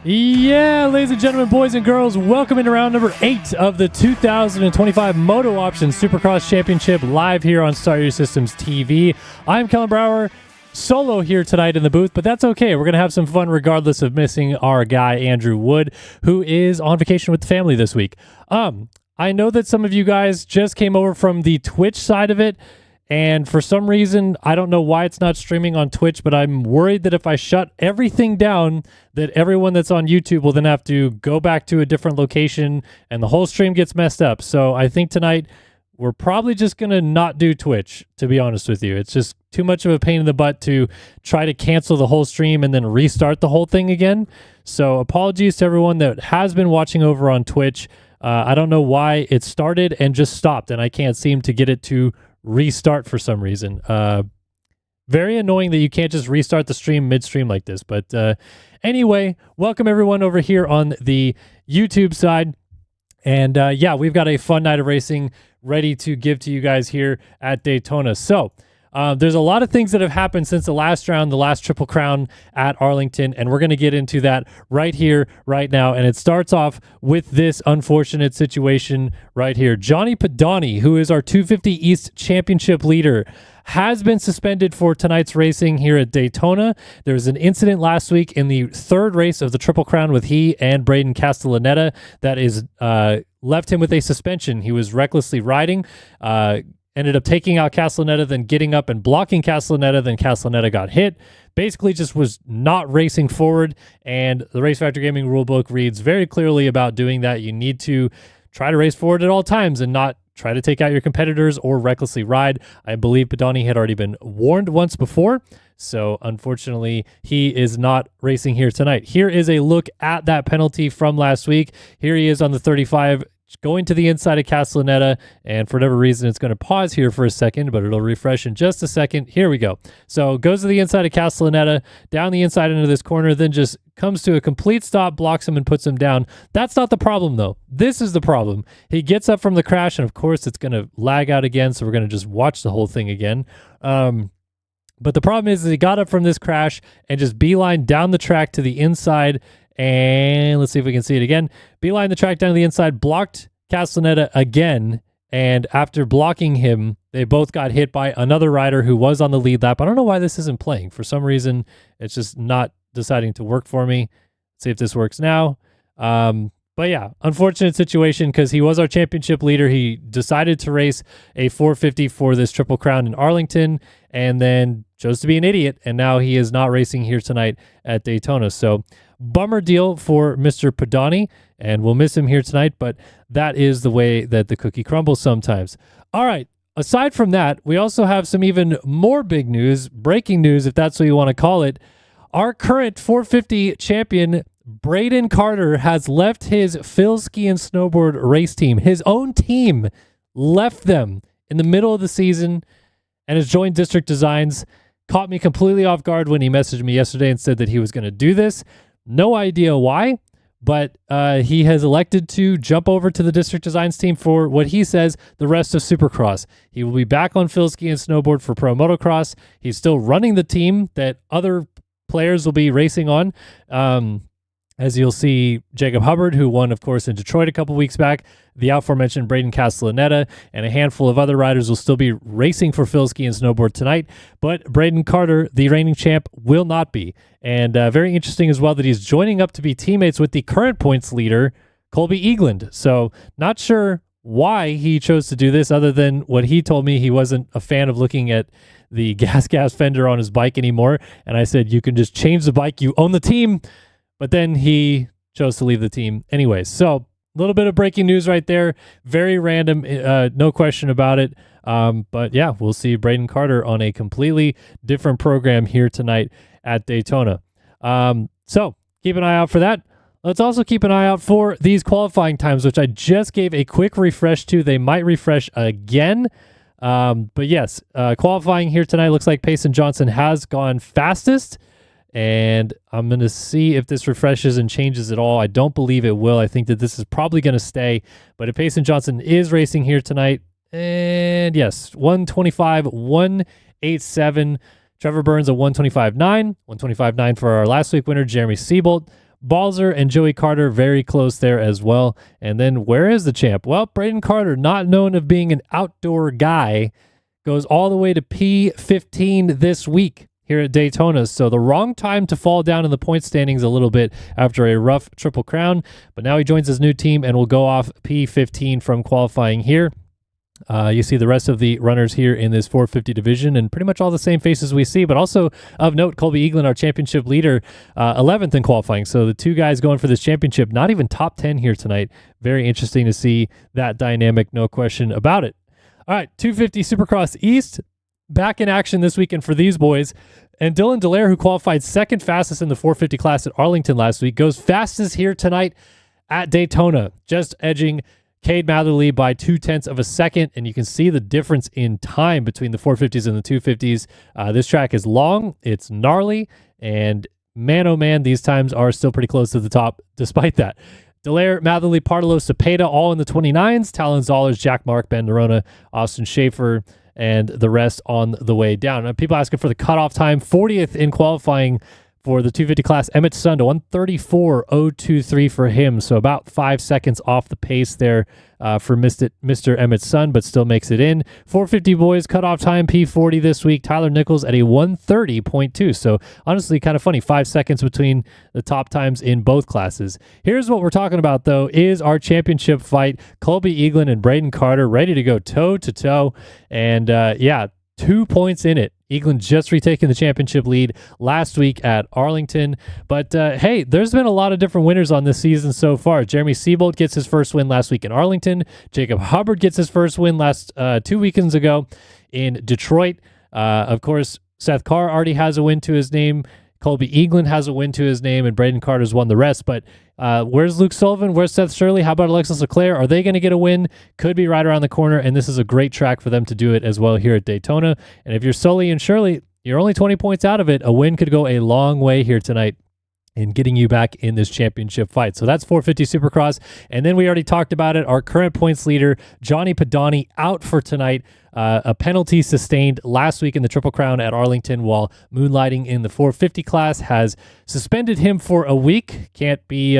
Yeah, ladies and gentlemen, boys and girls, welcome into round number 8 of the 2025 MotoOption Supercross Championship live here on Star Your Systems TV. I'm Kellen Brower, solo here tonight in the booth, but that's okay. We're going to have some fun regardless of missing our guy, Andrew Wood, who is on vacation with the family this week. I know that some of you guys just came over from the Twitch side of it, and for some reason, I don't know why it's not streaming on Twitch, but I'm worried that if I shut everything down, that everyone that's on YouTube will then have to go back to a different location and the whole stream gets messed up. So I think tonight we're probably just going to not do Twitch, to be honest with you. It's just too much of a pain in the butt to try to cancel the whole stream and then restart the whole thing again. So apologies to everyone that has been watching over on Twitch. I don't know why it started and just stopped, and I can't seem to get it to restart for some reason. Very annoying that you can't just restart the stream midstream like this. But anyway, welcome everyone over here on the YouTube side. And yeah, we've got a fun night of racing ready to give to you guys here at Daytona. So there's a lot of things that have happened since the last round, the last Triple Crown at Arlington, and we're going to get into that right here, right now. And it starts off with this unfortunate situation right here. Johnny Pedani, who is our 250 East Championship leader, has been suspended for tonight's racing here at Daytona. There was an incident last week in the third race of the Triple Crown with he and Braden Castellaneta that is left him with a suspension. He was recklessly riding, ended up taking out Castellaneta, then getting up and blocking Castellaneta, then Castellaneta got hit. Basically just was not racing forward, and the Race Factor Gaming rulebook reads very clearly about doing that. You need to try to race forward at all times and not try to take out your competitors or recklessly ride. I believe Pedani had already been warned once before, so unfortunately he is not racing here tonight. Here is a look at that penalty from last week. Here he is on the 35, going to the inside of Castellaneta, and for whatever reason it's going to pause here for a second, but it'll refresh in just a second. Here we go. So goes to the inside of Castellaneta, down the inside into this corner, then just comes to a complete stop, blocks him and puts him down. That's not the problem though. This is the problem. He gets up from the crash, and of course it's going to lag out again, so we're going to just watch the whole thing again. But the problem is he got up from this crash and just beeline down the track to the inside. And let's see if we can see it again. Beeline the track down to the inside, blocked Castellaneta again, and after blocking him, they both got hit by another rider who was on the lead lap. I don't know why this isn't playing. For some reason, it's just not deciding to work for me. Let's see if this works now. But yeah, unfortunate situation because he was our championship leader. He decided to race a 450 for this Triple Crown in Arlington and then chose to be an idiot, and now he is not racing here tonight at Daytona. So bummer deal for Mr. Pedani, and we'll miss him here tonight, but that is the way that the cookie crumbles sometimes. All right, aside from that, we also have some even more big news, breaking news if that's what you want to call it. Our current 450 champion, Braden Carter, has left his Phil Ski and Snowboard race team. His own team left them in the middle of the season and has joined District Designs. Caught me completely off guard when he messaged me yesterday and said that he was going to do this. No idea why, but he has elected to jump over to the District Designs team for what he says the rest of Supercross. He will be back on Phil Ski and Snowboard for Pro Motocross. He's still running the team that other players will be racing on. As you'll see, Jacob Hubbard, who won, of course, in Detroit a couple weeks back, the aforementioned Braden Castellaneta, and a handful of other riders will still be racing for Phil Ski and Snowboard tonight. But Braden Carter, the reigning champ, will not be. And very interesting as well that he's joining up to be teammates with the current points leader, Colby Eagland. So not sure why he chose to do this other than what he told me. He wasn't a fan of looking at the gas fender on his bike anymore. And I said, you can just change the bike. You own the team. But then he chose to leave the team anyways. So a little bit of breaking news right there. Very random, no question about it. But yeah, we'll see Braden Carter on a completely different program here tonight at Daytona. So keep an eye out for that. Let's also keep an eye out for these qualifying times, which I just gave a quick refresh to. They might refresh again. But yes, qualifying here tonight looks like Payson Johnson has gone fastest. And I'm going to see if this refreshes and changes at all. I don't believe it will. I think that this is probably going to stay. But if Payson Johnson is racing here tonight, and yes, 125, 187. Trevor Burns a 125.9. 125.9 for our last week winner, Jeremy Siebold. Balzer and Joey Carter very close there as well. And then where is the champ? Well, Braden Carter, not known of being an outdoor guy, goes all the way to P15 this week here at Daytona. So the wrong time to fall down in the point standings a little bit after a rough Triple Crown. But now he joins his new team and will go off P15 from qualifying here. You see the rest of the runners here in this 450 division and pretty much all the same faces we see, but also of note, Colby Eaglin, our championship leader, 11th in qualifying. So the two guys going for this championship, not even top 10 here tonight. Very interesting to see that dynamic, no question about it. All right, 250 Supercross East, back in action this weekend for these boys. And Dylan Dallaire, who qualified second fastest in the 450 class at Arlington last week, goes fastest here tonight at Daytona, just edging Cade Matherly by 0.2 of a second, and you can see the difference in time between the 450s and the 250s. This track is long, it's gnarly, and man, oh man, these times are still pretty close to the top despite that. Dallaire, Matherly, Partolo, Cepeda, all in the 29s. Talon Zollers, Jack Mark, Ben Nerona, Austin Schaefer, and the rest on the way down. Now, people asking for the cutoff time, 40th in qualifying for the 250 class, Emmett Sunda, 134.023 for him. So about 5 seconds off the pace there for Mr. Emmett Sund, but still makes it in. 450 boys, cutoff time, P40 this week. Tyler Nichols at a 130.2. So honestly, kind of funny, 5 seconds between the top times in both classes. Here's what we're talking about, though, is our championship fight. Colby Eaglin and Braden Carter ready to go toe-to-toe. And yeah, 2 points in it. Eaglin just retaking the championship lead last week at Arlington. But hey, there's been a lot of different winners on this season so far. Jeremy Seabold gets his first win last week in Arlington. Jacob Hubbard gets his first win last 2 weekends ago in Detroit. Of course, Seth Carr already has a win to his name. Colby Eaglin has a win to his name, and Braden Carter's won the rest. But where's Luke Sullivan? Where's Seth Shirley? How about Alexis Leclerc? Are they going to get a win? Could be right around the corner, and this is a great track for them to do it as well here at Daytona. And if you're Sully and Shirley, you're only 20 points out of it. A win could go a long way here tonight in getting you back in this championship fight. So that's 450 Supercross. And then we already talked about it. Our current points leader, Johnny Padani, out for tonight. A penalty sustained last week in the Triple Crown at Arlington while moonlighting in the 450 class has suspended him for a week. Can't be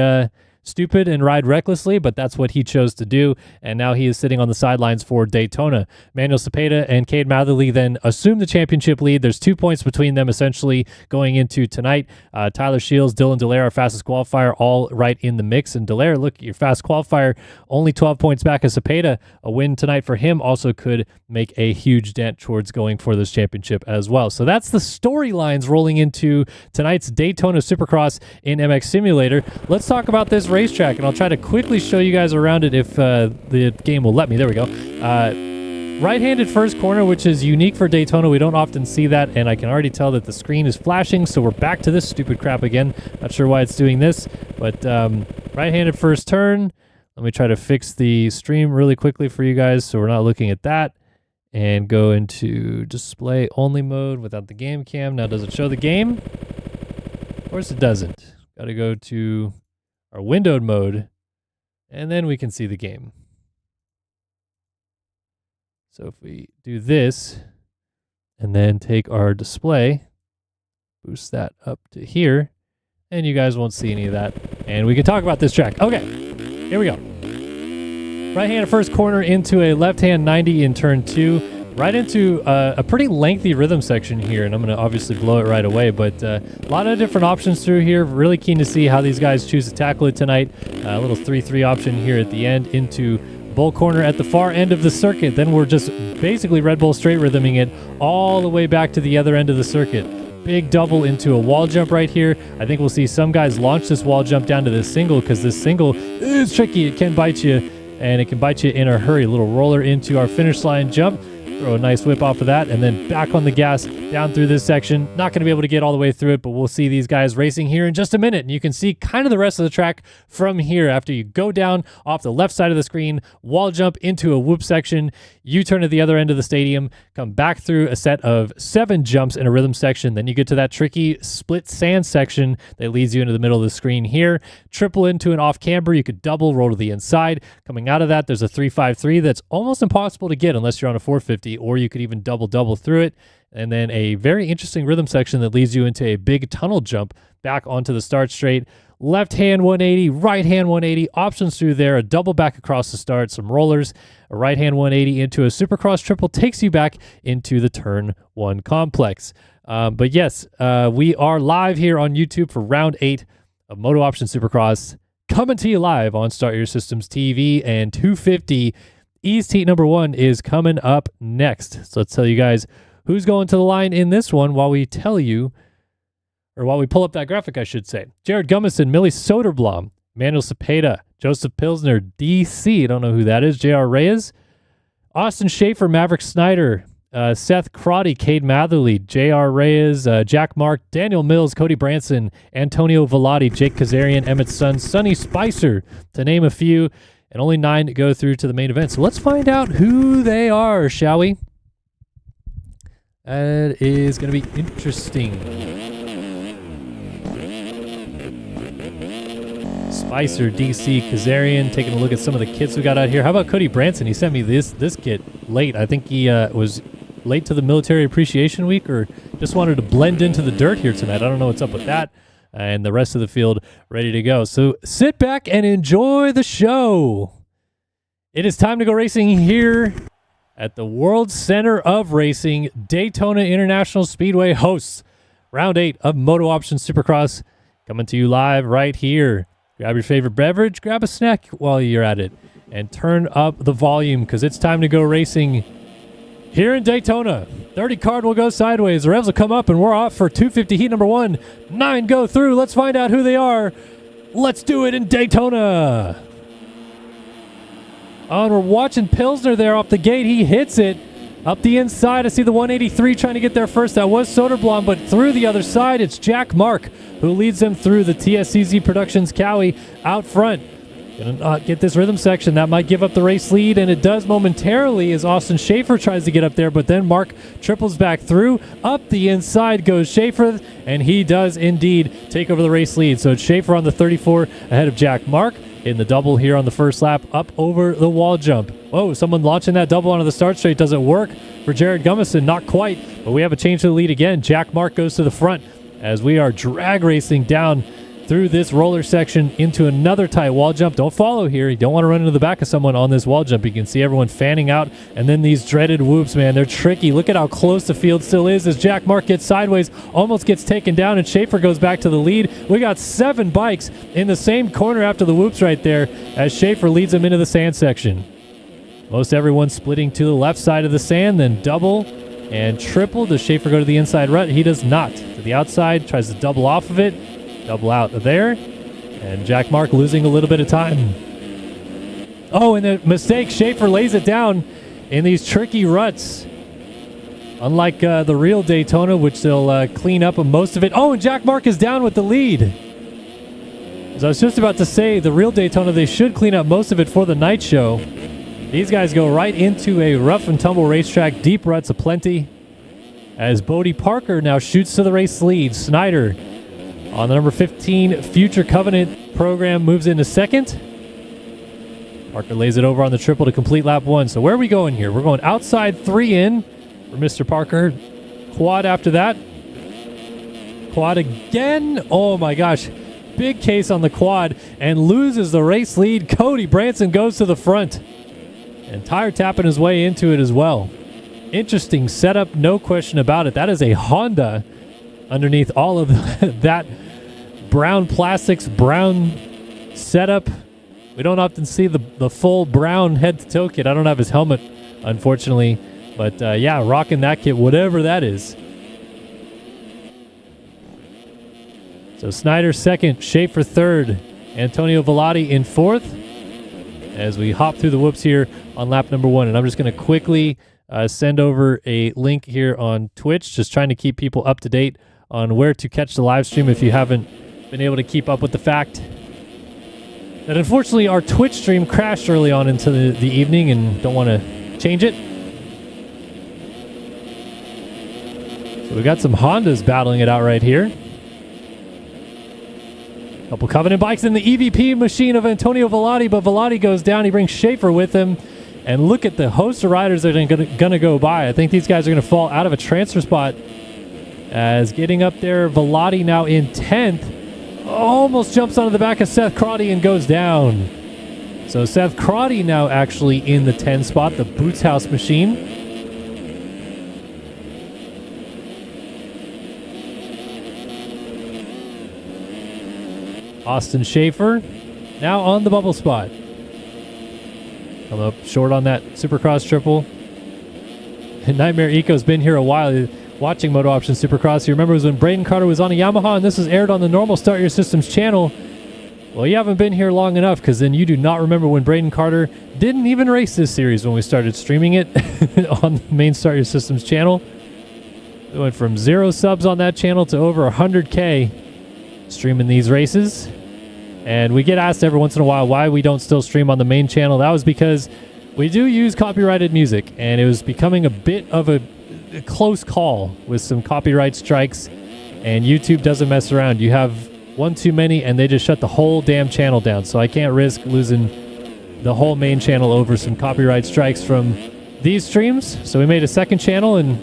stupid and ride recklessly, but that's what he chose to do, and now he is sitting on the sidelines for Daytona. Manuel Cepeda and Cade Matherly then assume the championship lead. There's 2 points between them essentially going into tonight. Tyler Shields, Dylan Dallaire, our fastest qualifier, all right in the mix. And Dallaire, look, your fast qualifier, only 12 points back as Cepeda. A win tonight for him also could make a huge dent towards going for this championship as well. So that's the storylines rolling into tonight's Daytona Supercross in MX Simulator. Let's talk about this racetrack, and I'll try to quickly show you guys around it if the game will let me. There we go. Right-handed first corner, which is unique for Daytona. We don't often see that, and I can already tell that the screen is flashing, so we're back to this stupid crap again. Not sure why it's doing this, but right-handed first turn. Let me try to fix the stream really quickly for you guys so we're not looking at that. And go into display only mode without the game cam. Now, does it show the game? Of course it doesn't. Got to go to our windowed mode, and then we can see the game. So if we do this, and then take our display, boost that up to here, and you guys won't see any of that. And we can talk about this track. Okay, here we go. Right-hand first corner into a left-hand 90 in turn 2. Right into a pretty lengthy rhythm section here, and I'm going to obviously blow it right away, but a lot of different options through here. Really keen to see how these guys choose to tackle it tonight. A little 3-3 option here at the end into bull corner at the far end of the circuit. Then we're just basically Red Bull straight rhythming it all the way back to the other end of the circuit. Big double into a wall jump right here. I think we'll see some guys launch this wall jump down to this single because this single is tricky. It can bite you, and it can bite you in a hurry. A little roller into our finish line jump. Throw a nice whip off of that, and then back on the gas down through this section. Not going to be able to get all the way through it, but we'll see these guys racing here in just a minute. And you can see kind of the rest of the track from here. After you go down off the left side of the screen, wall jump into a whoop section, U-turn at the other end of the stadium, come back through a set of 7 jumps in a rhythm section. Then you get to that tricky split sand section that leads you into the middle of the screen here. Triple into an off camber. You could double, roll to the inside. Coming out of that, there's a 353 that's almost impossible to get unless you're on a 450, or you could even double through it. And then a very interesting rhythm section that leads you into a big tunnel jump back onto the start straight. left hand 180, right hand 180, options through there, a double back across the start, some rollers, a right hand 180 into a Supercross triple takes you back into the turn 1 complex. But yes, we are live here on YouTube for round 8 of MotoOption Supercross, coming to you live on Start Your Systems TV, and 250 East Heat number 1 is coming up next. So let's tell you guys who's going to the line in this one while we tell you, or while we pull up that graphic, I should say. Jared Gummison, Millie Soderblom, Manuel Cepeda, Joseph Pilsner, DC, I don't know who that is, JR Reyes, Austin Schaefer, Maverick Snyder, Seth Crotty, Cade Matherly, JR Reyes, Jack Mark, Daniel Mills, Cody Branson, Antonio Vellotti, Jake Kazarian, Emmett Sun, Sonny Spicer, to name a few, and only 9 to go through to the main event. So let's find out who they are, shall we? That is going to be interesting. Spicer, DC, Kazarian, taking a look at some of the kits we got out here. How about Cody Branson? He sent me this kit late. I think he was late to the Military Appreciation Week, or just wanted to blend into the dirt here tonight. I don't know what's up with that. And the rest of the field ready to go. So sit back and enjoy the show. It is time to go racing here at the World Center of Racing. Daytona International Speedway hosts round 8 of MotoOption Supercross, coming to you live right here. Grab your favorite beverage, grab a snack while you're at it, and turn up the volume, because it's time to go racing here in Daytona. 30 card will go sideways. The revs will come up, and we're off for 250 heat number 1. 9 go through. Let's find out who they are. Let's do it in Daytona. Oh, and we're watching Pilsner there off the gate. He hits it up the inside. I see the 183 trying to get there first. That was Soderblom, but through the other side, it's Jack Mark who leads them through the TSCZ Productions Cowie out front. Gonna not get this rhythm section. That might give up the race lead, and it does momentarily as Austin Schaefer tries to get up there, but then Mark triples back through. Up the inside goes Schaefer, and he does indeed take over the race lead. So it's Schaefer on the 34 ahead of Jack Mark in the double here on the first lap, up over the wall jump. Whoa, someone launching that double onto the start straight. Doesn't work for Jared Gummison. Not quite, but we have a change to the lead again. Jack Mark goes to the front as we are drag racing down through this roller section into another tight wall jump. Don't follow here. You don't want to run into the back of someone on this wall jump. You can see everyone fanning out, and then these dreaded whoops, man, they're tricky. Look at how close the field still is as Jack Mark gets sideways, almost gets taken down, and Schaefer goes back to the lead. We got 7 bikes in the same corner after the whoops right there as Schaefer leads them into the sand section. Most everyone splitting to the left side of the sand, then double and triple. Does Schaefer go to the inside rut? He does not. To the outside, tries to double off of it. Double out there. And Jack Mark losing a little bit of time. Oh, and a mistake. Schaefer lays it down in these tricky ruts. Unlike the real Daytona, which they'll clean up most of it. Oh, and Jack Mark is down with the lead. As I was just about to say, the real Daytona, they should clean up most of it for the night show. These guys go right into a rough and tumble racetrack. Deep ruts aplenty. As Bodie Parker now shoots to the race lead. Snyder on the number 15 Future Covenant program moves into second. Parker lays it over on the triple to complete lap 1. So where are we going here? We're going outside 3 in for Mr. Parker. Quad after that. Quad again. Oh my gosh. Big case on the quad and loses the race lead. Cody Branson goes to the front. And tire tapping his way into it as well. Interesting setup, no question about it. That is a Honda underneath all of that brown plastics, brown setup. We don't often see the full brown head-to-toe kit. I don't have his helmet, unfortunately. But yeah, rocking that kit, whatever that is. So Snyder second, Schaefer third, Antonio Vellotti in fourth. As we hop through the whoops here on lap number 1. And I'm just going to quickly send over a link here on Twitch, just trying to keep people up to date on where to catch the live stream if you haven't been able to keep up with the fact that unfortunately our Twitch stream crashed early on into the evening and don't want to change it. So we got some Hondas battling it out right here. Couple Covenant bikes in the EVP machine of Antonio Vellotti, but Vellotti goes down. He brings Schaefer with him. And look at the host of riders that are going to go by. I think these guys are going to fall out of a transfer spot. As getting up there, Vellotti now in 10th. almost jumps onto the back of Seth Crotty and goes down. So Seth Crotty now actually in the 10 spot, the Boots House machine. Austin Schaefer now on the bubble spot. Come up short on that Supercross triple. And Nightmare Eco's been here a while watching MotoOption Supercross. You remember it was when Braden Carter was on a Yamaha and this was aired on the normal Start Your Systems channel. Well, you haven't been here long enough because then you do not remember when Braden Carter didn't even race this series when we started streaming it on the main Start Your Systems channel. We went from 0 subs on that channel to over 100K streaming these races. And we get asked every once in a while why we don't still stream on the main channel. That was because we do use copyrighted music, and it was becoming a bit of a close call with some copyright strikes, and YouTube doesn't mess around. You have one too many, and they just shut the whole damn channel down. So I can't risk losing the whole main channel over some copyright strikes from these streams. So we made a second channel, and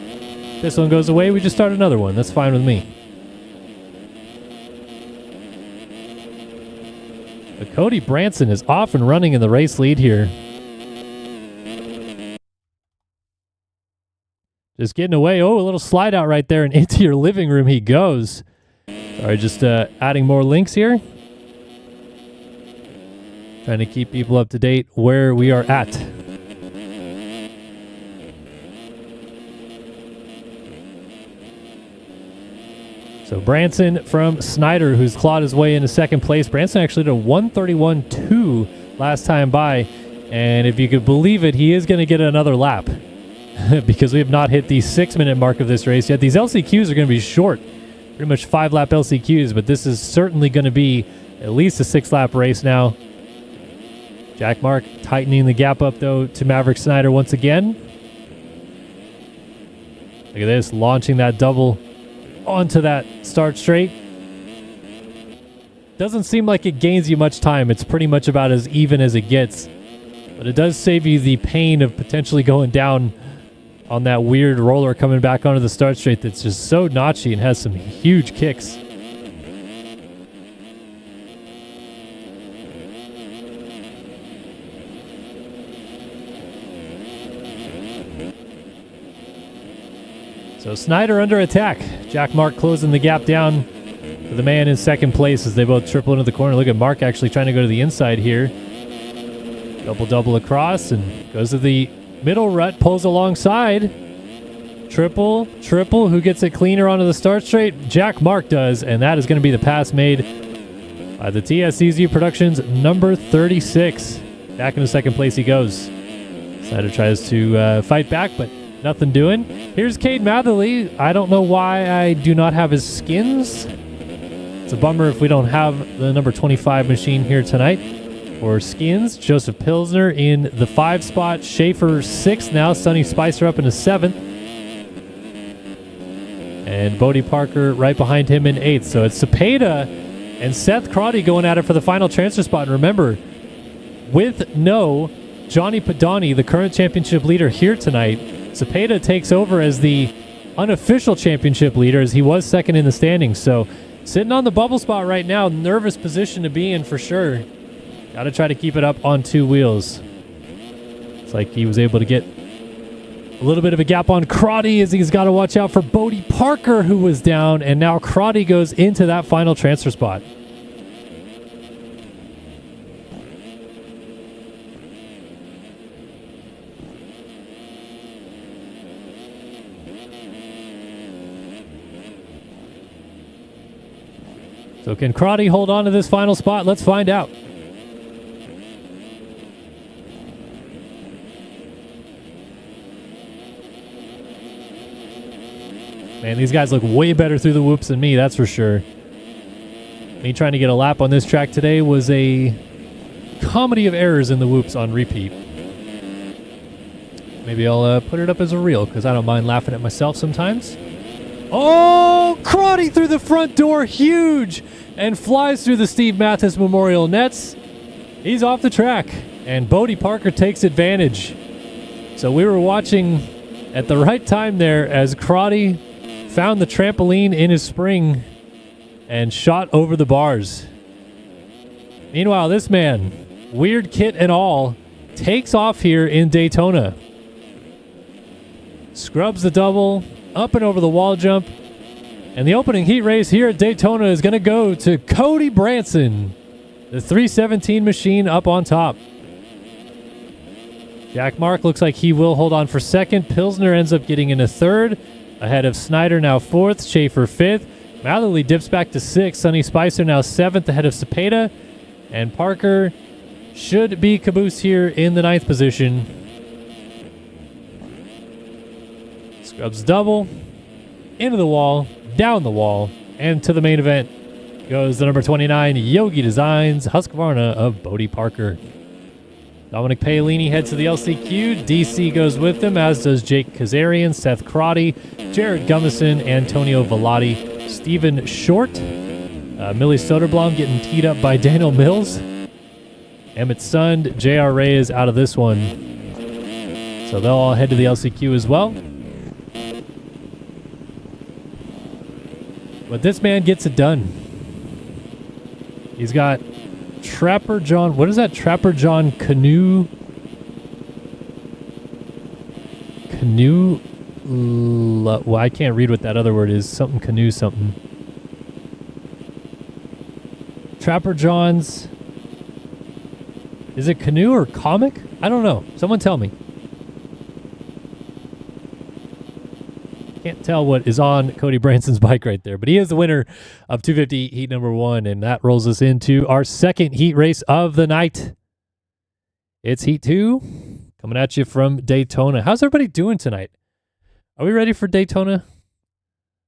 this one goes away. We just start another one. That's fine with me. But Cody Branson is off and running in the race lead here. Just getting away. Oh, a little slide out right there, and into your living room he goes. Sorry, just adding more links here. Trying to keep people up to date where we are at. So Branson from Snyder, who's clawed his way into second place. Branson actually did a 1:31.2 last time by. And if you could believe it, he is going to get another lap because we have not hit the 6-minute mark of this race yet. These LCQs are going to be short, pretty much 5-lap LCQs, but this is certainly going to be at least a 6-lap race now. Jack Mark tightening the gap up, though, to Maverick Snyder once again. Look at this, launching that double onto that start straight. Doesn't seem like it gains you much time. It's pretty much about as even as it gets. But it does save you the pain of potentially going down on that weird roller coming back onto the start straight that's just so notchy and has some huge kicks. So Snyder under attack. Jack Mark closing the gap down to the man in second place as they both triple into the corner. Look at Mark actually trying to go to the inside here. Double across and goes to the middle rut, pulls alongside. Triple. Who gets it cleaner onto the start straight? Jack Mark does, and that is going to be the pass made by the TSCZU Productions number 36. Back into second place he goes. Snyder tries to fight back, but nothing doing. Here's Cade Matherly. I don't know why I do not have his skins. It's a bummer if we don't have the number 25 machine here tonight. Or skins, Joseph Pilsner in the 5 spot, Schaefer 6th now, Sonny Spicer up into 7th. And Bodie Parker right behind him in 8th. So it's Cepeda and Seth Crotty going at it for the final transfer spot. And remember, with no Johnny Padani, the current championship leader here tonight, Cepeda takes over as the unofficial championship leader as he was second in the standings. So sitting on the bubble spot right now, nervous position to be in for sure. Got to try to keep it up on 2 wheels. It's like he was able to get a little bit of a gap on Crotty as he's got to watch out for Bodie Parker, who was down, and now Crotty goes into that final transfer spot. So can Crotty hold on to this final spot? Let's find out. Man, these guys look way better through the whoops than me, that's for sure. Me trying to get a lap on this track today was a comedy of errors in the whoops on repeat. Maybe I'll put it up as a reel, because I don't mind laughing at myself sometimes. Oh, Crotty through the front door, huge, and flies through the Steve Mathis Memorial nets. He's off the track, and Bodie Parker takes advantage. So we were watching at the right time there as Crotty found the trampoline in his spring and shot over the bars. Meanwhile, this man, weird kit and all, takes off here in Daytona. Scrubs the double, up and over the wall jump. And the opening heat race here at Daytona is going to go to Cody Branson, the 317 machine up on top. Jack Mark looks like he will hold on for second. Pilsner ends up getting in a third, ahead of Snyder now fourth, Schaefer fifth. Matherly dips back to sixth. Sonny Spicer now seventh, ahead of Cepeda. And Parker should be caboose here in the ninth position. Scrubs double, into the wall, down the wall, and to the main event goes the number 29 Yogi Designs Husqvarna of Bodie Parker. Dominic Paolini heads to the LCQ. DC goes with them, as does Jake Kazarian, Seth Crotty, Jared Gummison, Antonio Vellotti, Stephen Short, Millie Soderblom getting teed up by Daniel Mills. Emmett Sund, J.R. Ray is out of this one. So they'll all head to the LCQ as well. But this man gets it done. He's got Trapper John. What is that? Trapper John Canoe. Well, I can't read what that other word is. Something canoe something. Trapper John's. Is it canoe or comic? I don't know. Someone tell me. Can't tell what is on Cody Branson's bike right there, but he is the winner of 250 heat number 1, and that rolls us into our second heat race of the night. It's heat 2 coming at you from Daytona. How's everybody doing tonight? Are we ready for Daytona?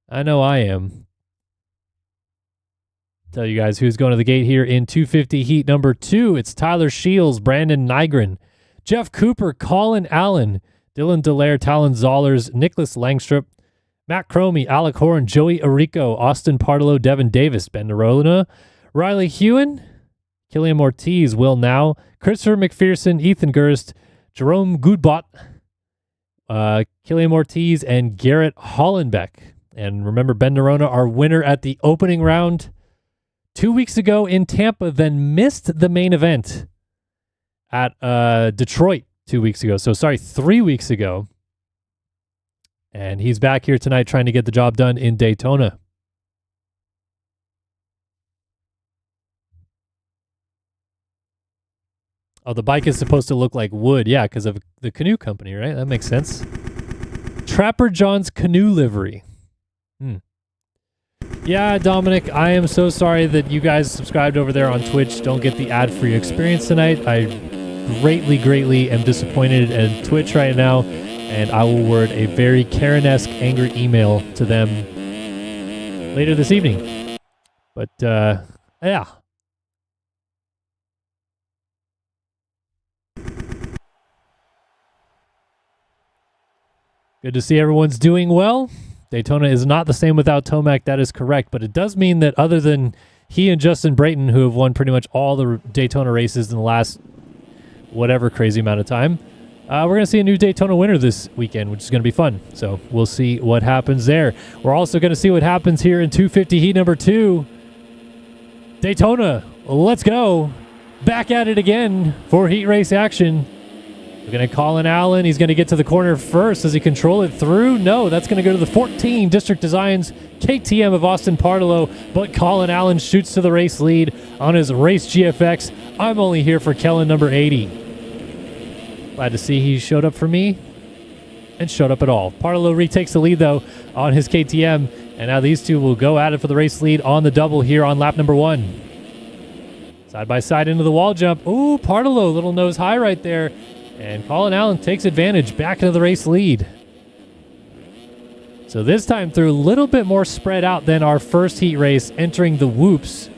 I know I am. Tell you guys who's going to the gate here in 250 heat number 2. It's Tyler Shields, Brandon Nygren, Jeff Cooper, Colin Allen, Dylan Dallaire, Talon Zollers, Nicholas Langstrup, Matt Cromie, Alec Horn, Joey Arico, Austin Partillo, Devin Davis, Ben Nerona, Riley Hewen, Killian Ortiz, Will Now, Christopher McPherson, Ethan Gerst, Jerome Goodbot, Killian Ortiz, and Garrett Hollenbeck. And remember, Ben Nerona, our winner at the opening round 2 weeks ago in Tampa, then missed the main event at Detroit 2 weeks ago. So, sorry, 3 weeks ago. And he's back here tonight trying to get the job done in Daytona. Oh, the bike is supposed to look like wood. Yeah, because of the canoe company, right? That makes sense. Trapper John's canoe livery. Yeah, Dominic, I am so sorry that you guys subscribed over there on Twitch don't get the ad-free experience tonight. I greatly am disappointed at Twitch right now, and I will word a very Karen-esque angry email to them later this evening. But, yeah. Good to see everyone's doing well. Daytona is not the same without Tomac, that is correct, but it does mean that other than he and Justin Brayton, who have won pretty much all the Daytona races in the last whatever crazy amount of time, we're going to see a new Daytona winner this weekend, which is going to be fun. So we'll see what happens there. We're also going to see what happens here in 250 heat number 2. Daytona, let's go. Back at it again for heat race action. We're going to Colin Allen. He's going to get to the corner first. Does he control it through? No, that's going to go to the 14 District Designs KTM of Austin Partillo, but Colin Allen shoots to the race lead on his Race GFX. I'm only here for Kellen number 80. Glad to see he showed up for me and showed up at all. Partillo retakes the lead, though, on his KTM, and now these two will go at it for the race lead on the double here on lap number 1. Side by side into the wall jump. Ooh, Partillo, little nose high right there. And Colin Allen takes advantage back into the race lead. So this time through a little bit more spread out than our first heat race entering the whoops,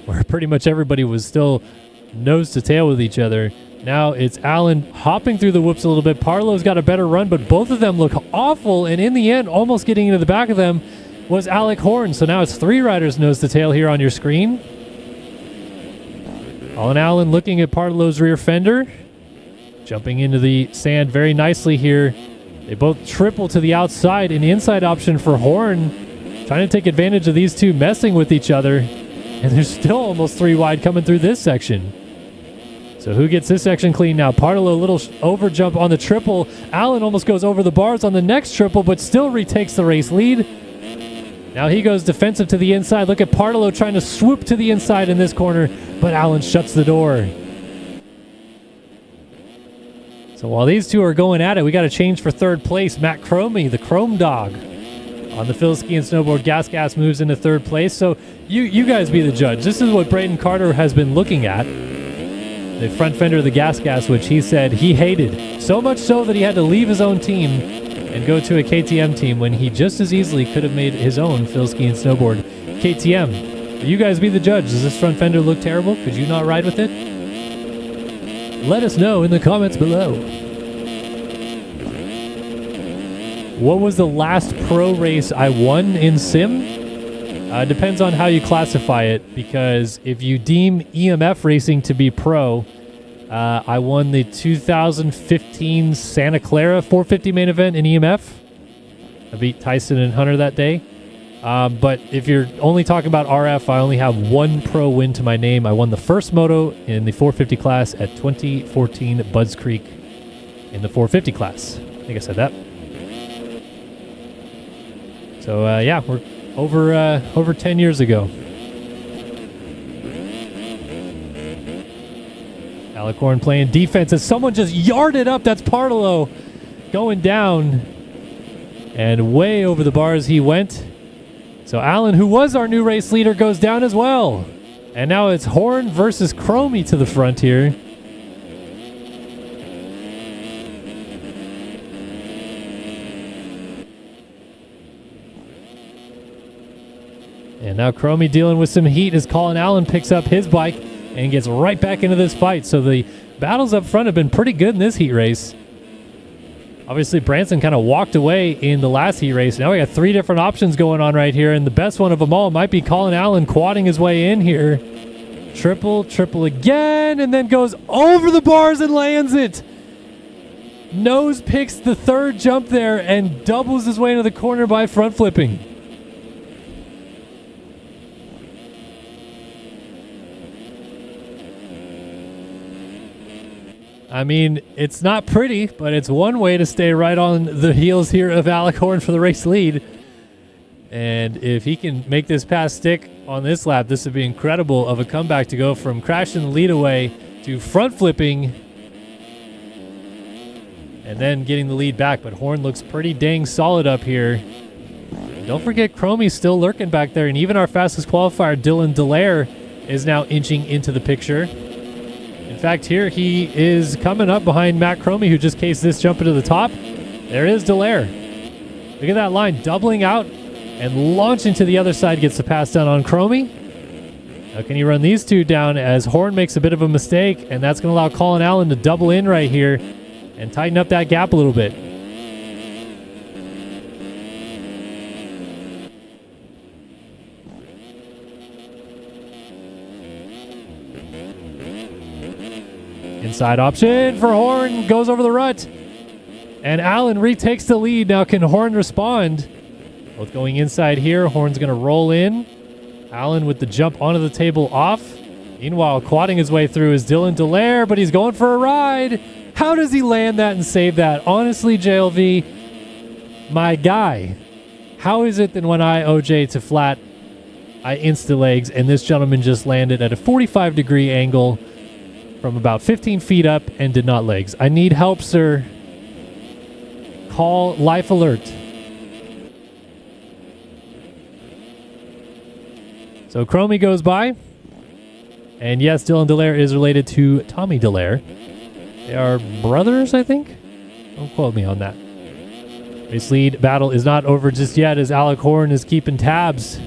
where pretty much everybody was still nose to tail with each other. Now it's Allen hopping through the whoops a little bit. Parlo's got a better run, but both of them look awful. And in the end, almost getting into the back of them was Alec Horn. So now it's 3 riders nose to tail here on your screen. Colin Allen looking at Parlo's rear fender. Jumping into the sand very nicely here. They both triple to the outside. An inside option for Horn. trying to take advantage of these two messing with each other. And there's still almost 3 wide coming through this section. So who gets this section clean now? Partolo, a little over jump on the triple. Allen almost goes over the bars on the next triple, but still retakes the race lead. Now he goes defensive to the inside. Look at Partolo trying to swoop to the inside in this corner, but Allen shuts the door. So while these two are going at it, we got a change for third place. Matt Cromie, the Chrome Dog, on the Phil Ski and Snowboard Gas moves into third place. So you guys be the judge. This is what Braden Carter has been looking at. The front fender of the Gas, which he said he hated. So much so that he had to leave his own team and go to a KTM team when he just as easily could have made his own Phil Ski and Snowboard KTM. You guys be the judge. Does this front fender look terrible? Could you not ride with it? Let us know in the comments below. What was the last pro race I won in sim? Depends on how you classify it, because if you deem EMF racing to be pro, I won the 2015 Santa Clara 450 main event in EMF. I beat Tyson and Hunter that day. But if you're only talking about RF, I only have one pro win to my name. I won the first moto in the 450 class at 2014 Budds Creek in the 450 class. I think I said that. So yeah, we're over 10 years ago. Alec Horn playing defense as someone just yarded up. That's Partolo going down, and way over the bars he went. So Allen, who was our new race leader, goes down as well. And now it's Horn versus Cromie to the front here. And now Cromie dealing with some heat as Colin Allen picks up his bike and gets right back into this fight. So the battles up front have been pretty good in this heat race. Obviously, Branson kind of walked away in the last heat race. Now we got 3 different options going on right here, and the best one of them all might be Colin Allen quadding his way in here. Triple again, and then goes over the bars and lands it. Nose picks the third jump there and doubles his way into the corner by front flipping. I mean, it's not pretty, but it's one way to stay right on the heels here of Alec Horn for the race lead. And if he can make this pass stick on this lap, this would be incredible of a comeback to go from crashing the lead away to front flipping and then getting the lead back. But Horn looks pretty dang solid up here. And don't forget, Cromie's still lurking back there. And even our fastest qualifier, Dylan Dallaire, is now inching into the picture. In fact, here he is coming up behind Matt Cromie, who just cased this jump into the top. There is Dallaire. Look at that line, doubling out and launching to the other side, gets the pass down on Cromie. Now can he run these two down as Horn makes a bit of a mistake, and that's going to allow Colin Allen to double in right here and tighten up that gap a little bit. Inside option for Horn, goes over the rut. And Allen retakes the lead. Now can Horn respond? Both going inside here. Horn's going to roll in. Allen with the jump onto the table off. Meanwhile, quadding his way through is Dylan Dallaire, but he's going for a ride. How does he land that and save that? Honestly, JLV, my guy, how is it that when I OJ to flat, I insta-legs, and this gentleman just landed at a 45-degree angle from about 15 feet up and did not legs? I need help, sir. Call Life Alert. So Cromie goes by. And yes, Dylan Dallaire is related to Tommy Dallaire. They are brothers, I think? Don't quote me on that. Race lead battle is not over just yet as Alec Horn is keeping tabs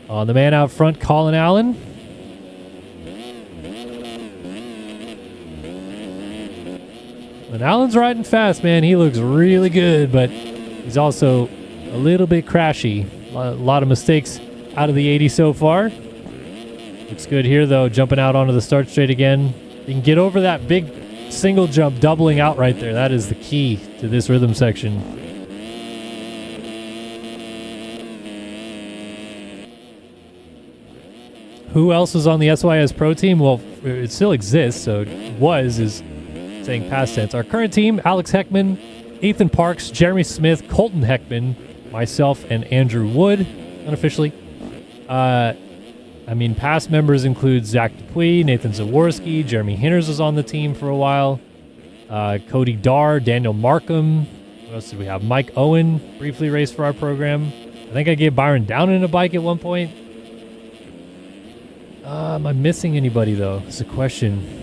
on the man out front, Colin Allen. When Allen's riding fast, man, he looks really good, but he's also a little bit crashy. A lot of mistakes out of the 80 so far. Looks good here, though, jumping out onto the start straight again. You can get over that big single jump, doubling out right there. That is the key to this rhythm section. Who else was on the SYS Pro team? Well, it still exists, so was is saying past tense. Our current team, Alex Heckman, Ethan Parks, Jeremy Smith, Colton Heckman, myself, and Andrew Wood, unofficially. Past members include Zach Dupuis, Nathan Zaworski, Jeremy Hinters was on the team for a while, Cody Darr, Daniel Markham. What else did we have? Mike Owen briefly raced for our program. I think I gave Byron Downen a bike at one point. Am I missing anybody, though? It's a question.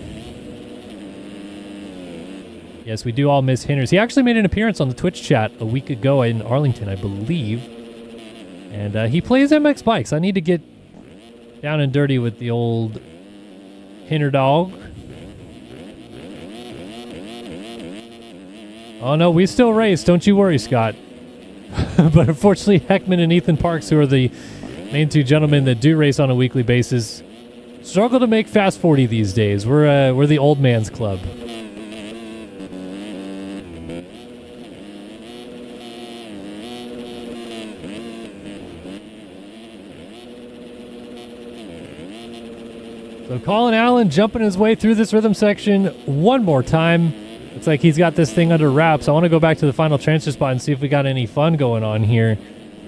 Yes, we do all miss Hinters. He actually made an appearance on the Twitch chat a week ago in Arlington, I believe. And he plays MX bikes. I need to get down and dirty with the old Hinter dog. Oh, no, we still race. Don't you worry, Scott. But unfortunately, Heckman and Ethan Parks, who are the main two gentlemen that do race on a weekly basis, struggle to make Fast 40 these days. We're the old man's club. So Colin Allen jumping his way through this rhythm section one more time. Looks like he's got this thing under wraps. I want to go back to the final transfer spot and see if we got any fun going on here.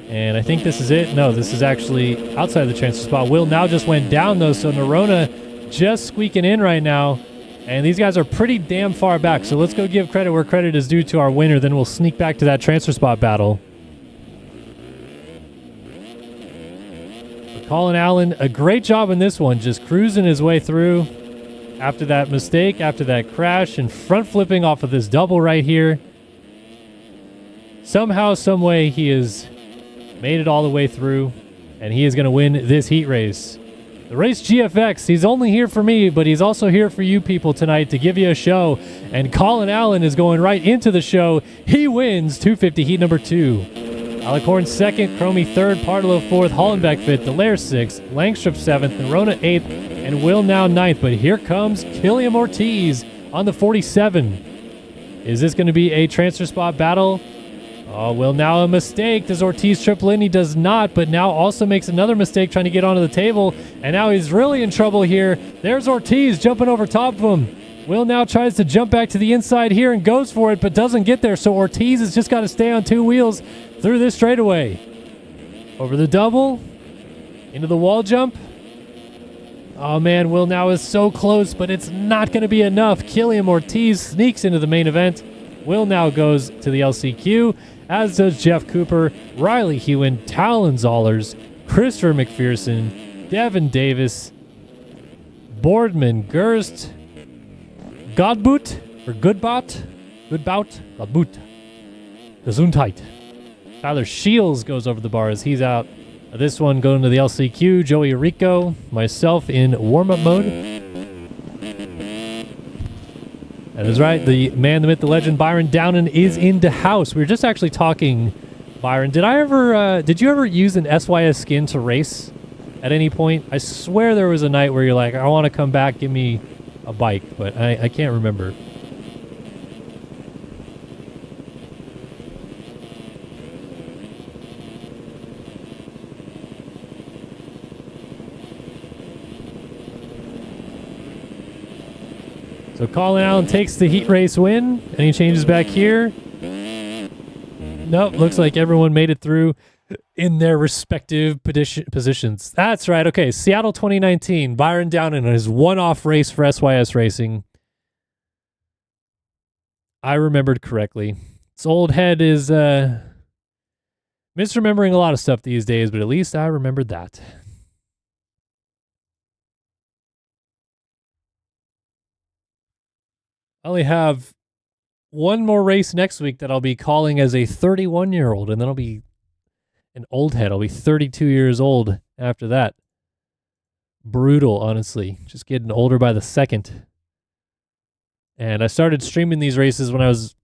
And I think this is it. No, this is actually outside the transfer spot. Will now just went down, though, so Nerona just squeaking in right now. And these guys are pretty damn far back. So let's go give credit where credit is due to our winner. Then we'll sneak back to that transfer spot battle. Colin Allen, a great job in this one, just cruising his way through after that mistake, after that crash, and front flipping off of this double right here. Somehow, some way, he has made it all the way through, and he is going to win this heat race. The Race GFX, he's only here for me, but he's also here for you people tonight to give you a show, and Colin Allen is going right into the show. He wins 250 heat number 2. Alec Horn 2nd, Cromie 3rd, Partillo 4th, Hollenbeck 5th, Dallaire 6th, Langstrup 7th, Nerona 8th, and Will now 9th. But here comes Killiam Ortiz on the 47. Is this going to be a transfer spot battle? Oh, Will now a mistake. Does Ortiz triple in? He does not, but now also makes another mistake trying to get onto the table. And now he's really in trouble here. There's Ortiz jumping over top of him. Will now tries to jump back to the inside here and goes for it, but doesn't get there. So Ortiz has just got to stay on two wheels through this straightaway. Over the double. Into the wall jump. Oh, man, Will now is so close, but it's not going to be enough. Killiam Ortiz sneaks into the main event. Will now goes to the LCQ, as does Jeff Cooper, Riley Hewen, Talon Zollers, Christopher McPherson, Devin Davis, Boardman Gerst, Godboot, or Goodbot, Godboot, Gesundheit. Tyler Shields goes over the bar as he's out. This one going to the LCQ, Joey Rico, myself in warm-up mode. That is right, the man, the myth, the legend, Byron Downen is in the house. We were just actually talking, Byron. Did you ever use an SYS skin to race at any point? I swear there was a night where you're like, I want to come back, give me a bike, but I can't remember. So Colin Allen takes the heat race win, and he changes back here. Nope, looks like everyone made it through in their respective positions. That's right. Okay, Seattle 2019. Byron Downen in his one-off race for SYS Racing. I remembered correctly. This old head is misremembering a lot of stuff these days, but at least I remembered that. I only have one more race next week that I'll be calling as a 31-year-old, and then I'll be an old head. I'll be 32 years old after that. Brutal, honestly. Just getting older by the second. And I started streaming these races when I was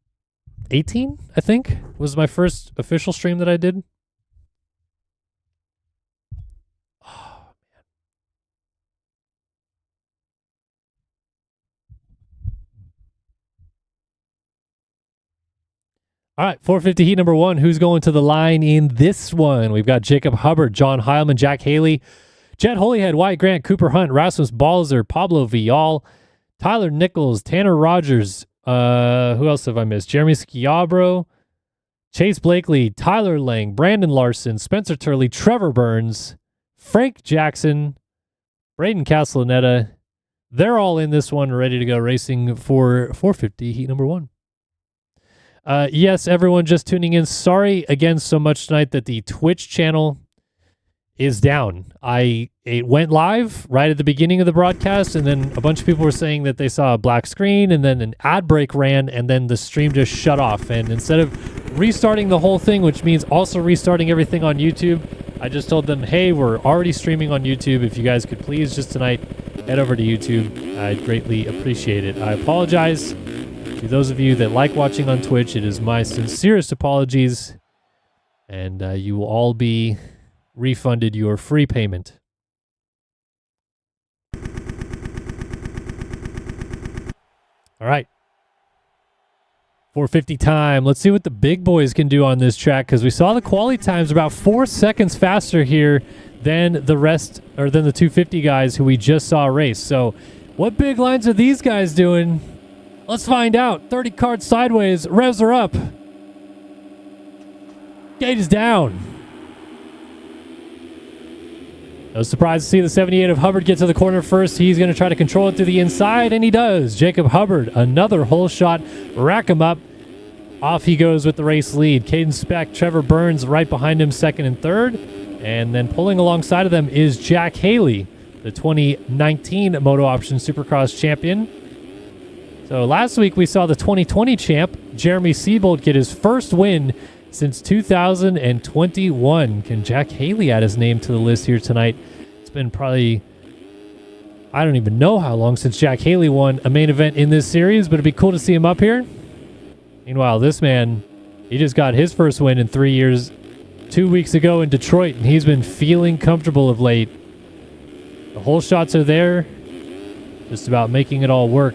18, I think, was my first official stream that I did. All right, 450 heat number 1. Who's going to the line in this one? We've got Jacob Hubbard, John Heilman, Jack Haley, Jed Holyhead, Wyatt Grant, Cooper Hunt, Rasmus Balzer, Pablo Vial, Tyler Nichols, Tanner Rogers. Who else have I missed? Jeremy Schiabro, Chase Blakely, Tyler Lang, Brandon Larson, Spencer Turley, Trevor Burns, Frank Jackson, Braden Castellaneta. They're all in this one, ready to go racing for 450 heat number 1. Yes, everyone just tuning in. Sorry again so much tonight that the Twitch channel is down. It went live right at the beginning of the broadcast, and then a bunch of people were saying that they saw a black screen, and then an ad break ran, and then the stream just shut off. And instead of restarting the whole thing, which means also restarting everything on YouTube, I just told them, hey, we're already streaming on YouTube. If you guys could please just tonight head over to YouTube, I'd greatly appreciate it. I apologize to those of you that like watching on Twitch. It is my sincerest apologies, and you will all be refunded your free payment. All right. 450 time. Let's see what the big boys can do on this track, because we saw the quality times about 4 seconds faster here than the rest, or than the 250 guys who we just saw race. So what big lines are these guys doing? Let's find out. 30 cards sideways. Revs are up. Gate is down. No surprise to see the 78 of Hubbard get to the corner first. He's going to try to control it through the inside, and he does. Jacob Hubbard, another hole shot. Rack him up. Off he goes with the race lead. Caden Speck, Trevor Burns right behind him, second and third. And then pulling alongside of them is Jack Haley, the 2019 MotoOption Supercross champion. So last week we saw the 2020 champ, Jeremy Siebold, get his first win since 2021. Can Jack Haley add his name to the list here tonight? It's been probably, I don't even know how long since Jack Haley won a main event in this series, but it'd be cool to see him up here. Meanwhile, this man, he just got his first win in 3 years 2 weeks ago in Detroit, and he's been feeling comfortable of late. The hole shots are there, just about making it all work.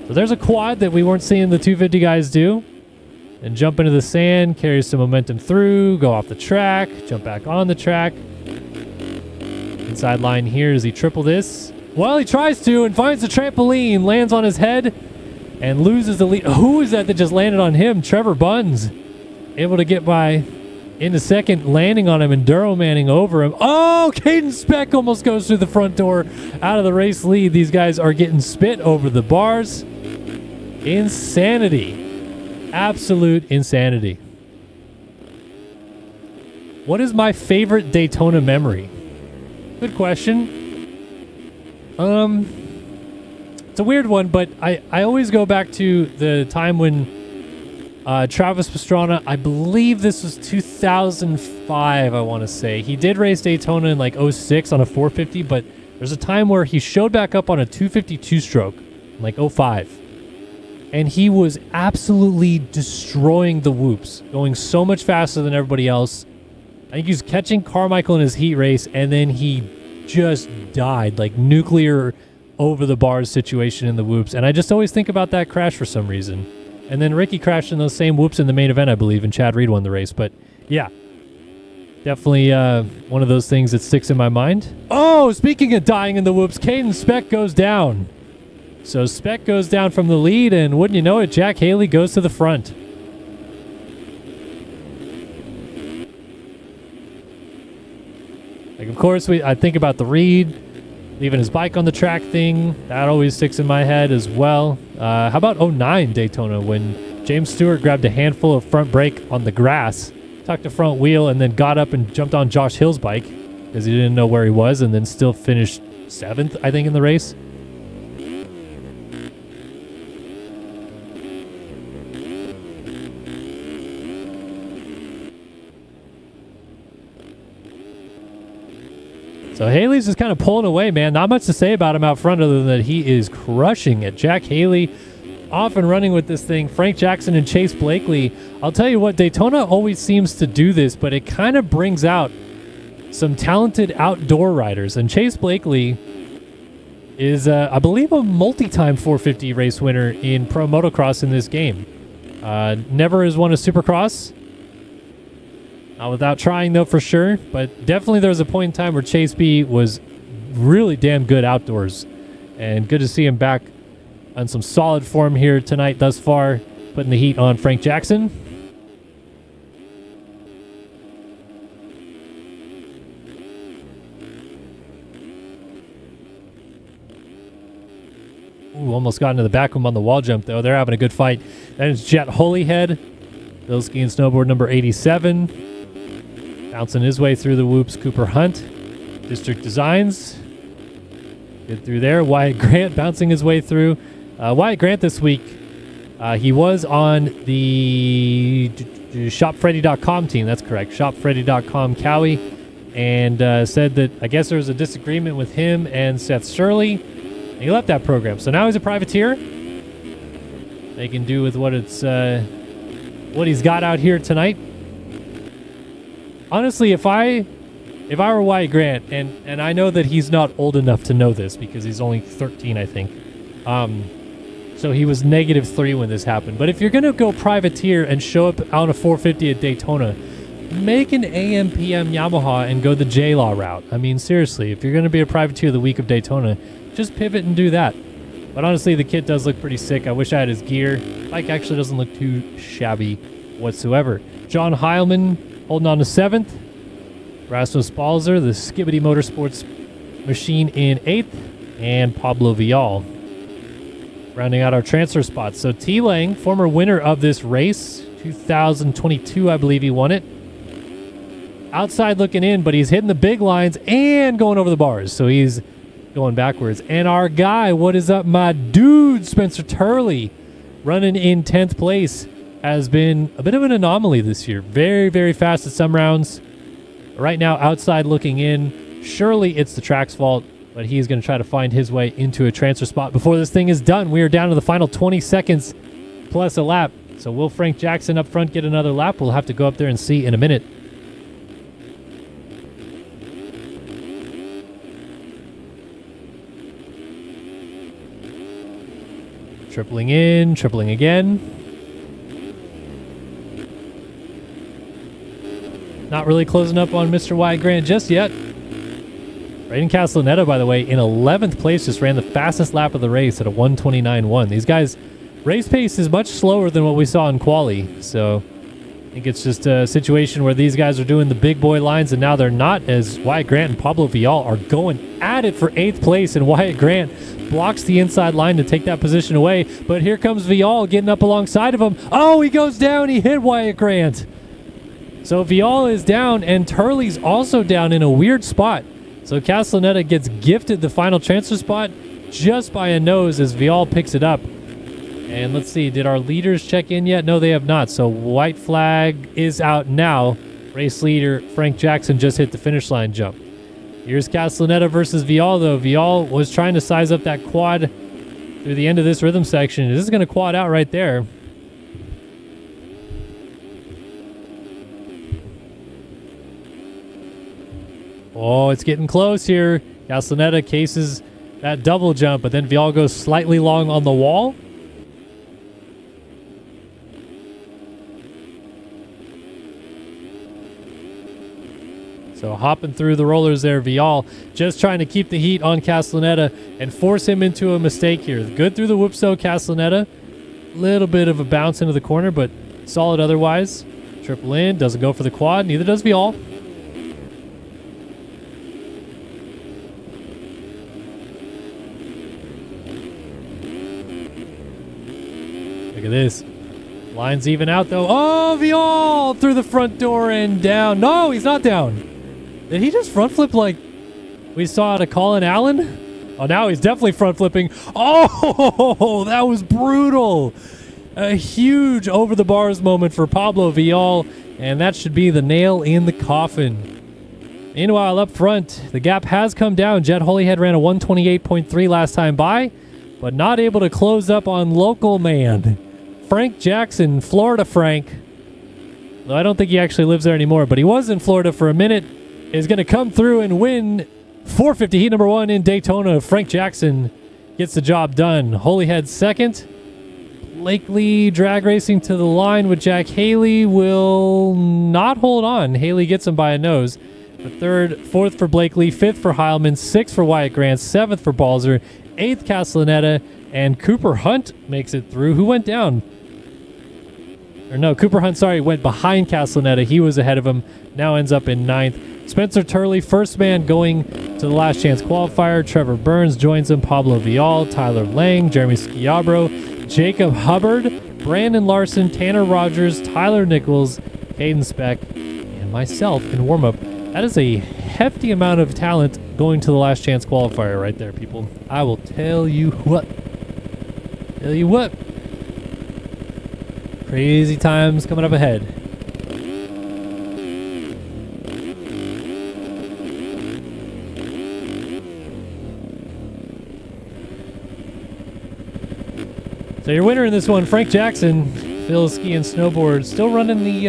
So there's a quad that we weren't seeing the 250 guys do. And jump into the sand, carry some momentum through, go off the track, jump back on the track. Inside line here, does he triple this? Well, he tries to and finds the trampoline, lands on his head, and loses the lead. Who is that just landed on him? Trevor Buns, able to get by into second, landing on him, and Duro Manning over him. Oh, Caden Speck almost goes through the front door out of the race lead. These guys are getting spit over the bars. Insanity. Absolute insanity. What is my favorite Daytona memory? Good question. It's a weird one, but I always go back to the time when Travis Pastrana, I believe this was 2005, I want to say. He did race Daytona in like 06 on a 450, but there's a time where he showed back up on a 252 stroke in like 05. And he was absolutely destroying the whoops, going so much faster than everybody else. I think he was catching Carmichael in his heat race, and then he just died, like nuclear over the bars situation in the whoops. And I just always think about that crash for some reason. And then Ricky crashed in those same whoops in the main event, I believe, and Chad Reed won the race. But yeah, definitely one of those things that sticks in my mind. Oh, speaking of dying in the whoops, Caden Speck goes down. So Speck goes down from the lead, and wouldn't you know it, Jack Haley goes to the front. Like, of course, I think about the Reed leaving his bike on the track thing. That always sticks in my head as well. How about 09 Daytona, when James Stewart grabbed a handful of front brake on the grass, tucked the front wheel, and then got up and jumped on Josh Hill's bike because he didn't know where he was, and then still finished 7th, I think, in the race. So Haley's just kind of pulling away, man. Not much to say about him out front other than that he is crushing it. Jack Haley off and running with this thing. Frank Jackson and Chase Blakely. I'll tell you what, Daytona always seems to do this, but it kind of brings out some talented outdoor riders. And Chase Blakely is, I believe, a multi-time 450 race winner in pro motocross in this game. Never has won a Supercross. Not without trying, though, for sure. But definitely there was a point in time where Chase B was really damn good outdoors. And good to see him back on some solid form here tonight thus far, putting the heat on Frank Jackson. Ooh, almost got into the back of him on the wall jump, though. They're having a good fight. Then it's Jet Holyhead, Bilski and snowboard number 87. Bouncing his way through the whoops, Cooper Hunt. District Designs. Good through there. Wyatt Grant bouncing his way through. Wyatt Grant this week, he was on the ShopFreddy.com team. That's correct. ShopFreddy.com Cowie. And said that I guess there was a disagreement with him and Seth Shirley. And he left that program. So now he's a privateer. They can do with what he's got out here tonight. Honestly, if I were Wyatt Grant, and I know that he's not old enough to know this because he's only 13, I think. So he was -3 when this happened. But if you're going to go privateer and show up on a 450 at Daytona, make an AM PM Yamaha and go the J-Law route. I mean, seriously, if you're going to be a privateer the week of Daytona, just pivot and do that. But honestly, the kit does look pretty sick. I wish I had his gear. Bike actually doesn't look too shabby whatsoever. John Heilman holding on to 7th. Rasmus Balzer, the Skibbity Motorsports machine, in 8th. And Pablo Vial rounding out our transfer spots. So T. Lang, former winner of this race, 2022, I believe he won it. Outside looking in, but he's hitting the big lines and going over the bars. So he's going backwards. And our guy, what is up, my dude, Spencer Turley, running in 10th place, has been a bit of an anomaly this year. Very, very fast at some rounds. Right now, outside looking in. Surely it's the track's fault, but he's going to try to find his way into a transfer spot before this thing is done. We are down to the final 20 seconds plus a lap. So will Frank Jackson up front get another lap? We'll have to go up there and see in a minute. Tripling in, tripling again. Not really closing up on Mr. Wyatt Grant just yet. Braden Castellaneta, by the way, in 11th place, just ran the fastest lap of the race at a 1:29.1. These guys, race pace is much slower than what we saw in quali. So I think it's just a situation where these guys are doing the big boy lines, and now they're not, as Wyatt Grant and Pablo Vial are going at it for 8th place, and Wyatt Grant blocks the inside line to take that position away. But here comes Vial getting up alongside of him. Oh, he goes down. He hit Wyatt Grant. So Vial is down, and Turley's also down in a weird spot. So Castellaneta gets gifted the final transfer spot just by a nose as Vial picks it up. And let's see, did our leaders check in yet? No, they have not. So white flag is out now. Race leader Frank Jackson just hit the finish line jump. Here's Castellaneta versus Vial, though. Vial was trying to size up that quad through the end of this rhythm section. This is going to quad out right there. Oh, it's getting close here. Castellaneta cases that double jump, but then Vial goes slightly long on the wall. So hopping through the rollers there, Vial just trying to keep the heat on Castellaneta and force him into a mistake here. Good through the whoops, though, Castellaneta. Little bit of a bounce into the corner, but solid otherwise. Triple in, doesn't go for the quad, neither does Vial. Look at this. Lines even out, though. Oh, Vial through the front door and down. No, he's not down. Did he just front flip like we saw out of Colin Allen? Oh, now he's definitely front flipping. Oh, that was brutal. A huge over the bars moment for Pablo Vial, and that should be the nail in the coffin. Meanwhile, up front, the gap has come down. Jet Holyhead ran a 128.3 last time by, but not able to close up on local man Frank Jackson, Florida Frank. Though I don't think he actually lives there anymore, but he was in Florida for a minute. Is going to come through and win 450 heat number 1 in Daytona. Frank Jackson gets the job done. Holyhead second. Blakely drag racing to the line with Jack Haley will not hold on. Haley gets him by a nose. But third, fourth for Blakely, fifth for Heilman, sixth for Wyatt Grant, seventh for Balzer, eighth Castellaneta, and Cooper Hunt makes it through. Who went down? Or no, Cooper Hunt, sorry, went behind Castellaneta. He was ahead of him. Now ends up in ninth. Spencer Turley, first man going to the last chance qualifier. Trevor Burns joins him. Pablo Vial, Tyler Lang, Jeremy Schiabro, Jacob Hubbard, Brandon Larson, Tanner Rogers, Tyler Nichols, Hayden Speck, and myself in warm-up. That is a hefty amount of talent going to the last chance qualifier right there, people. I will tell you what. Tell you what. Crazy times coming up ahead. So your winner in this one, Frank Jackson, Phil Ski and Snowboard, still running the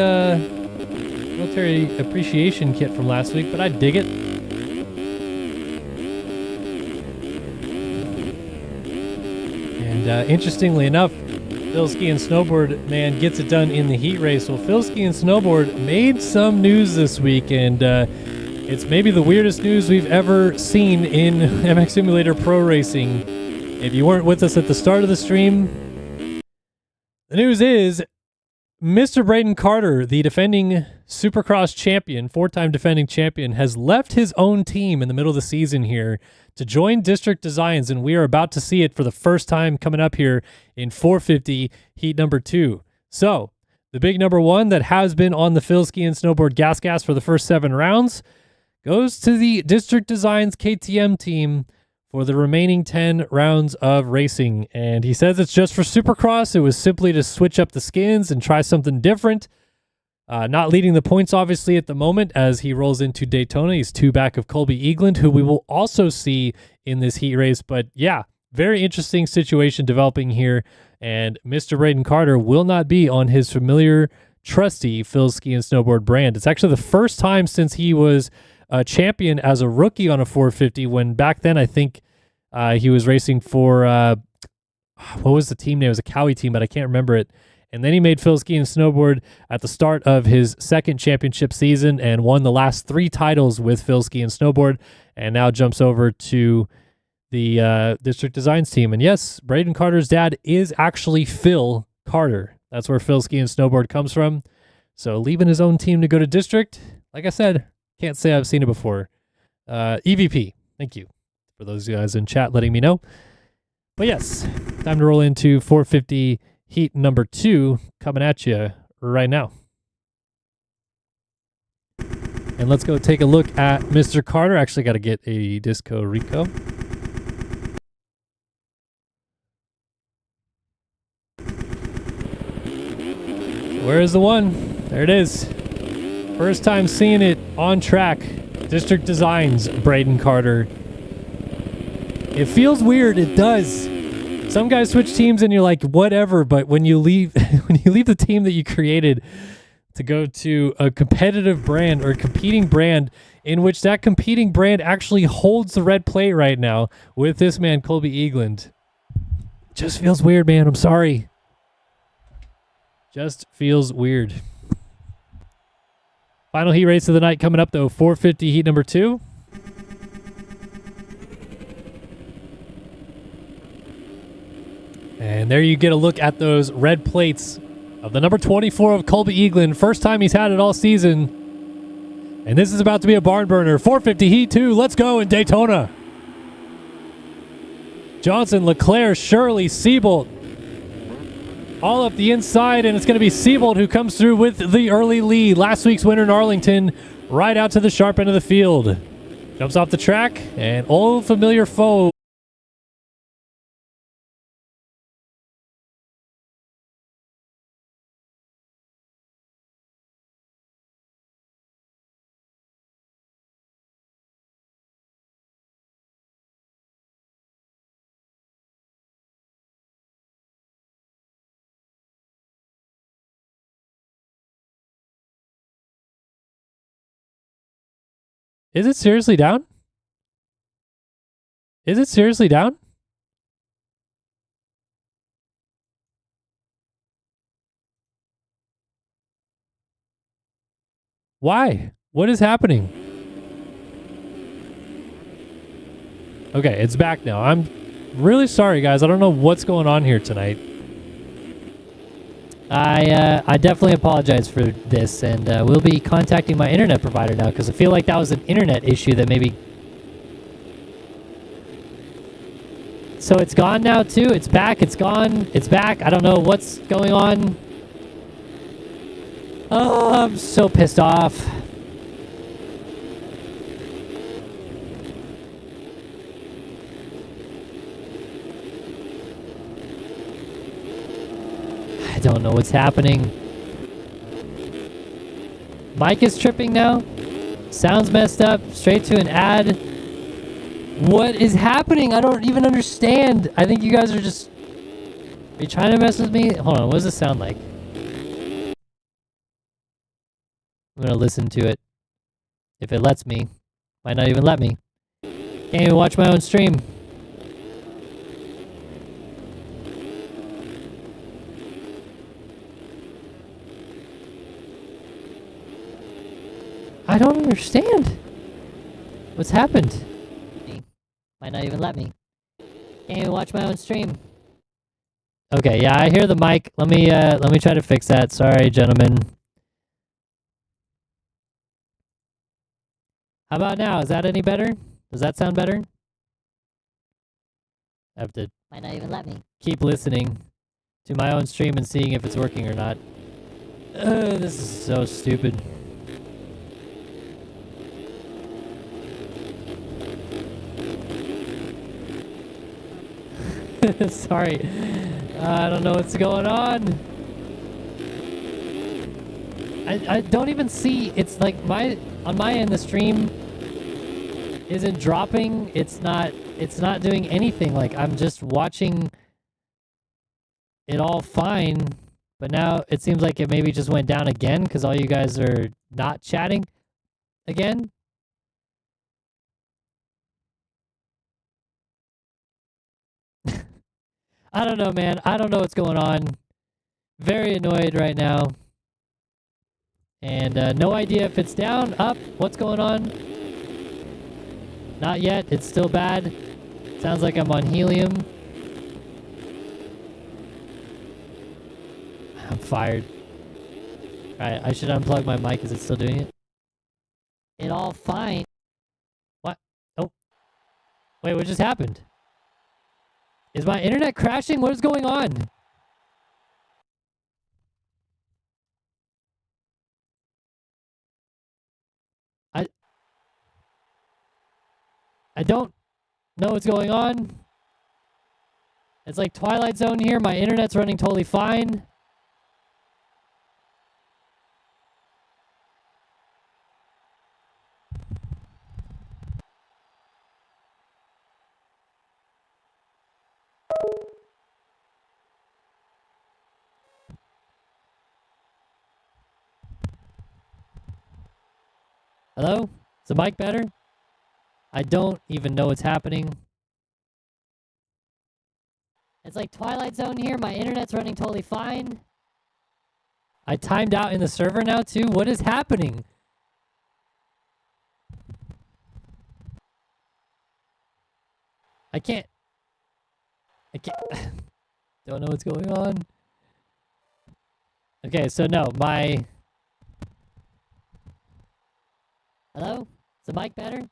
military appreciation kit from last week, but I dig it. And interestingly enough, Phil Ski and Snowboard, man, gets it done in the heat race. Well, Phil Ski and Snowboard made some news this week, and it's maybe the weirdest news we've ever seen in MX Simulator Pro Racing. If you weren't with us at the start of the stream, the news is Mr. Braden Carter, the defending Supercross champion, four-time defending champion, has left his own team in the middle of the season here to join District Designs, and we are about to see it for the first time coming up here in 450 heat number 2. So, the big number 1 that has been on the Phil Ski and Snowboard gas for the first 7 rounds goes to the District Designs KTM team for the remaining 10 rounds of racing. And he says it's just for Supercross. It was simply to switch up the skins and try something different. Not leading the points, obviously, at the moment as he rolls into Daytona. He's 2 back of Colby Eagland, who we will also see in this heat race. But yeah, very interesting situation developing here. And Mr. Braden Carter will not be on his familiar, trusty Phil Ski and Snowboard brand. It's actually the first time since he was a champion as a rookie on a 450, when back then I think he was racing for, what was the team name? It was a Cowie team, but I can't remember it. And then he made Phil Ski and Snowboard at the start of his second championship season and won the last 3 titles with Phil Ski and Snowboard, and now jumps over to the District Designs team. And yes, Braden Carter's dad is actually Phil Carter. That's where Phil Ski and Snowboard comes from. So leaving his own team to go to District, like I said, can't say I've seen it before. EVP, thank you for those guys in chat letting me know. But yes, time to roll into 450 heat number 2 coming at you right now. And let's go take a look at Mr. Carter. Actually got to get a Disco Rico. Where is the one? There it is. First time seeing it on track. District Designs, Braden Carter. It feels weird. It does. Some guys switch teams and you're like, whatever. But when you leave, when you leave the team that you created to go to a competitive brand or a competing brand in which that competing brand actually holds the red plate right now with this man, Colby Eagland, just feels weird, man. I'm sorry. Just feels weird. Final heat race of the night coming up, though. 450 heat number 2. And there you get a look at those red plates of the number 24 of Colby Eagland. First time he's had it all season. And this is about to be a barn burner. 450 heat 2. Let's go in Daytona. Johnson, Leclerc, Shirley, Siebold. All up the inside, and it's going to be Siebold who comes through with the early lead. Last week's winner in Arlington, right out to the sharp end of the field. Jumps off the track, and old familiar foe. Is it seriously down? Is it seriously down? Why? What is happening? Okay, it's back now. I'm really sorry, guys. I don't know what's going on here tonight. I definitely apologize for this, and we'll be contacting my internet provider now because I feel like that was an internet issue that maybe... So it's gone now, too? It's back, it's gone, it's back. I don't know what's going on. Oh, I'm so pissed off. I don't know what's happening. Mic is tripping now. Sounds messed up. Straight to an ad. What is happening? I don't even understand. I think you guys are just... Are you trying to mess with me? Hold on, what does this sound like? I'm gonna listen to it. If it lets me. Might not even let me. Can't even watch my own stream. I don't understand. What's happened? Might not even let me. Can't even watch my own stream. Okay, yeah, I hear the mic. Let me try to fix that. Sorry, gentlemen. How about now? Is that any better? Does that sound better? I have to might not even let me keep listening to my own stream and seeing if it's working or not. This is so stupid. Sorry. I don't know what's going on. I don't even see, it's like on my end the stream isn't dropping. It's not doing anything. Like I'm just watching it all fine, but now it seems like it maybe just went down again because all you guys are not chatting again. I don't know, man. I don't know what's going on. Very annoyed right now. And no idea if it's down, up, what's going on. Not yet. It's still bad. Sounds like I'm on helium. I'm fired. Alright, I should unplug my mic. Is it still doing it? It all fine. What? Oh. Wait, what just happened? Is my internet crashing? What is going on? I don't know what's going on. It's like Twilight Zone here. My internet's running totally fine. Hello? Is the mic better? I don't even know what's happening. It's like Twilight Zone here. My internet's running totally fine. I timed out in the server now too. What is happening? I can't. Don't know what's going on. Okay, so no, Hello? Is the mic better?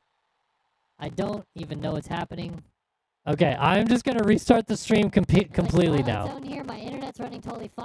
I don't even know what's happening. Okay, I'm just gonna restart the stream completely now. Zone here, my internet's running totally fine.